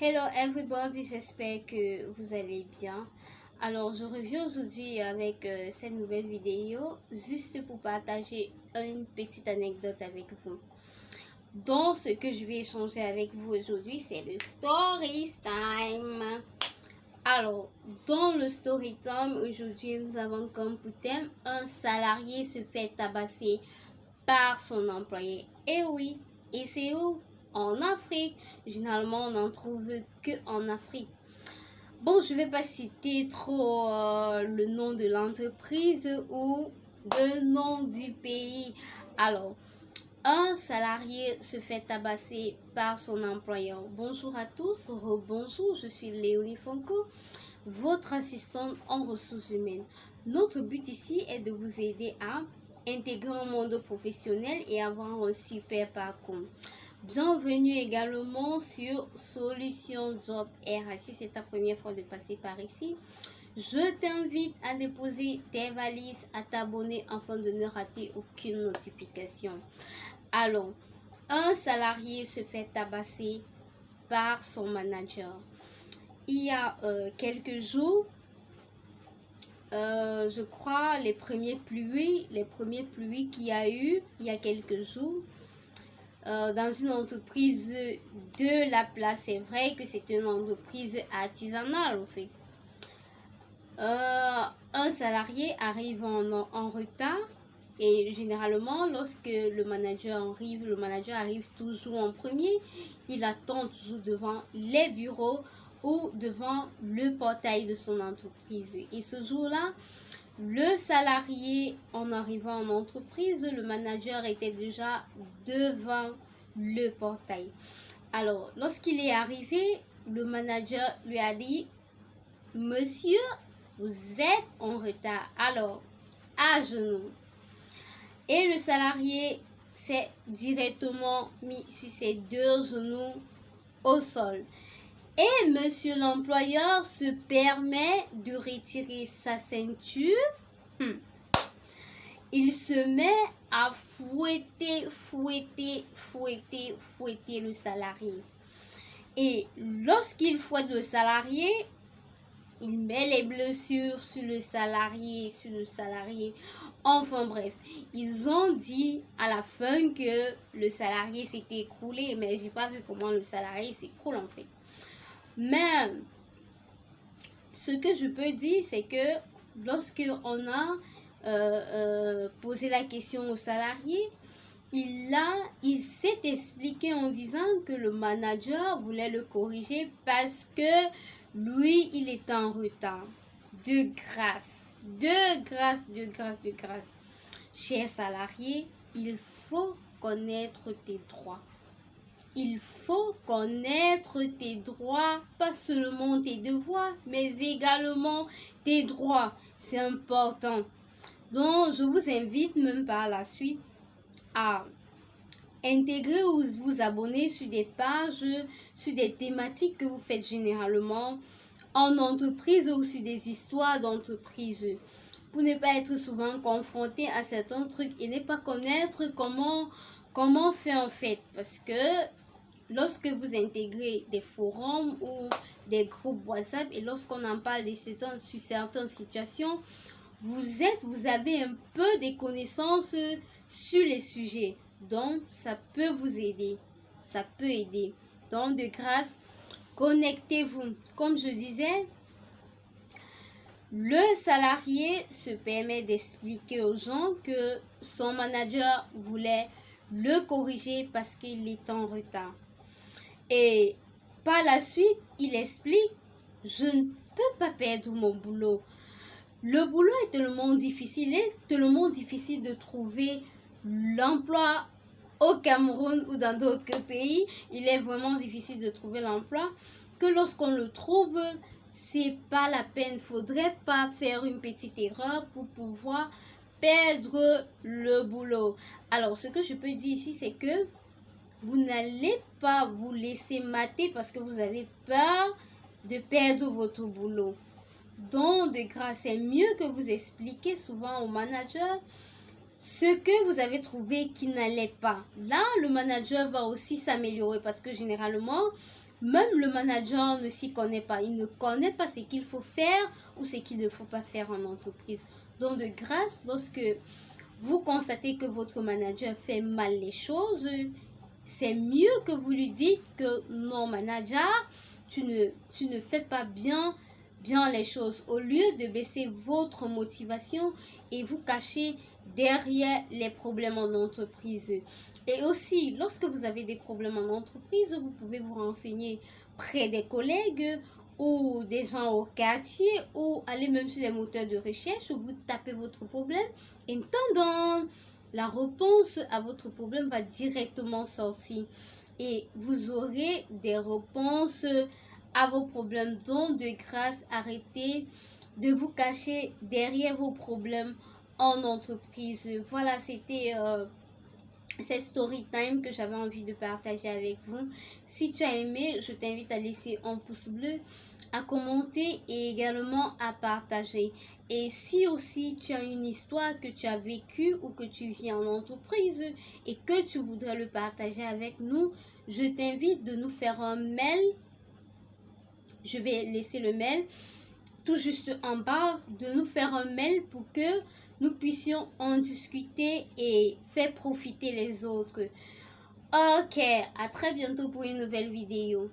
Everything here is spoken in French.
Hello everybody, j'espère que vous allez bien. Alors, je reviens aujourd'hui avec cette nouvelle vidéo juste pour partager une petite anecdote avec vous. Donc, ce que je vais échanger avec vous aujourd'hui, c'est le story time. Alors, dans le story time, aujourd'hui, nous avons comme thème un salarié se fait tabasser par son employé. Et oui, et c'est où? En Afrique. Généralement, on n'en trouve que en Afrique. Bon, je ne vais pas citer trop le nom de l'entreprise ou le nom du pays. Alors, un salarié se fait tabasser par son employeur. Bonjour à tous, bonjour, je suis Léonie Fonko, votre assistante en ressources humaines. Notre but ici est de vous aider à intégrer un monde professionnel et avoir un super parcours. Bienvenue également sur Solution Job RH. Si c'est ta première fois de passer par ici, je t'invite à déposer tes valises, à t'abonner afin de ne rater aucune notification. Alors, un salarié se fait tabasser par son manager. Il y a quelques jours, je crois, les premières pluies qu'il y a eu il y a quelques jours, dans une entreprise de la place. C'est vrai que c'est une entreprise artisanale, en fait. Un salarié arrive en retard et généralement, lorsque le manager arrive toujours en premier. Il attend toujours devant les bureaux ou devant le portail de son entreprise. Et ce jour-là, le salarié, en arrivant en entreprise, le manager était déjà devant le portail. Alors, lorsqu'il est arrivé, le manager lui a dit: Monsieur, vous êtes en retard, alors à genoux. Et le salarié s'est directement mis sur ses deux genoux au sol. Et monsieur l'employeur se permet de retirer sa ceinture. Il se met à fouetter le salarié. Et lorsqu'il fouette le salarié, il met les blessures sur le salarié, Enfin bref, ils ont dit à la fin que le salarié s'est écroulé, mais j'ai pas vu comment le salarié s'écroule en fait. Mais ce que je peux dire, c'est que lorsque on a posé la question au salarié, il s'est expliqué en disant que le manager voulait le corriger parce que lui, il était en retard. De grâce. Chers salariés, il faut connaître tes droits. Il faut connaître tes droits, pas seulement tes devoirs, mais également tes droits. C'est important. Donc, je vous invite même par la suite à intégrer ou vous abonner sur des pages, sur des thématiques que vous faites généralement en entreprise ou sur des histoires d'entreprise, pour ne pas être souvent confronté à certains trucs et ne pas connaître comment faire en fait. Parce que lorsque vous intégrez des forums ou des groupes WhatsApp et lorsqu'on en parle sur certaines situations, vous avez un peu des connaissances sur les sujets. Donc, ça peut vous aider. Ça peut aider. Donc, de grâce, connectez-vous. Comme je disais, le salarié se permet d'expliquer aux gens que son manager voulait le corriger parce qu'il est en retard. Et par la suite, il explique: je ne peux pas perdre mon boulot. Le boulot est tellement difficile, de trouver l'emploi au Cameroun ou dans d'autres pays. Il est vraiment difficile de trouver l'emploi, que lorsqu'on le trouve, c'est pas la peine. Faudrait pas faire une petite erreur pour pouvoir perdre le boulot. Alors, ce que je peux dire ici, c'est que vous n'allez pas vous laisser mater parce que vous avez peur de perdre votre boulot. Donc, de grâce, c'est mieux que vous expliquez souvent au manager: ce que vous avez trouvé qui n'allait pas. Là, le manager va aussi s'améliorer parce que généralement, même le manager ne s'y connaît pas. Il ne connaît pas ce qu'il faut faire ou ce qu'il ne faut pas faire en entreprise. Donc, de grâce, lorsque vous constatez que votre manager fait mal les choses, c'est mieux que vous lui dites que non, manager, tu ne fais pas bien les choses. Au lieu de baisser votre motivation et vous cacher derrière les problèmes en entreprise. Et aussi, lorsque vous avez des problèmes en entreprise, vous pouvez vous renseigner près des collègues ou des gens au quartier ou aller même sur les moteurs de recherche où vous tapez votre problème. Et tendant, la réponse à votre problème va directement sortir et vous aurez des réponses à vos problèmes. Donc, de grâce, arrêtez de vous cacher derrière vos problèmes en entreprise. Voilà, c'était cette story time que j'avais envie de partager avec vous. Si tu as aimé, je t'invite à laisser un pouce bleu, à commenter et également à partager. Et si aussi tu as une histoire que tu as vécue ou que tu vis en entreprise et que tu voudrais le partager avec nous, je t'invite de nous faire un mail. Je vais laisser le mail tout juste en bas, de nous faire un mail pour que nous puissions en discuter et faire profiter les autres. Ok, à très bientôt pour une nouvelle vidéo.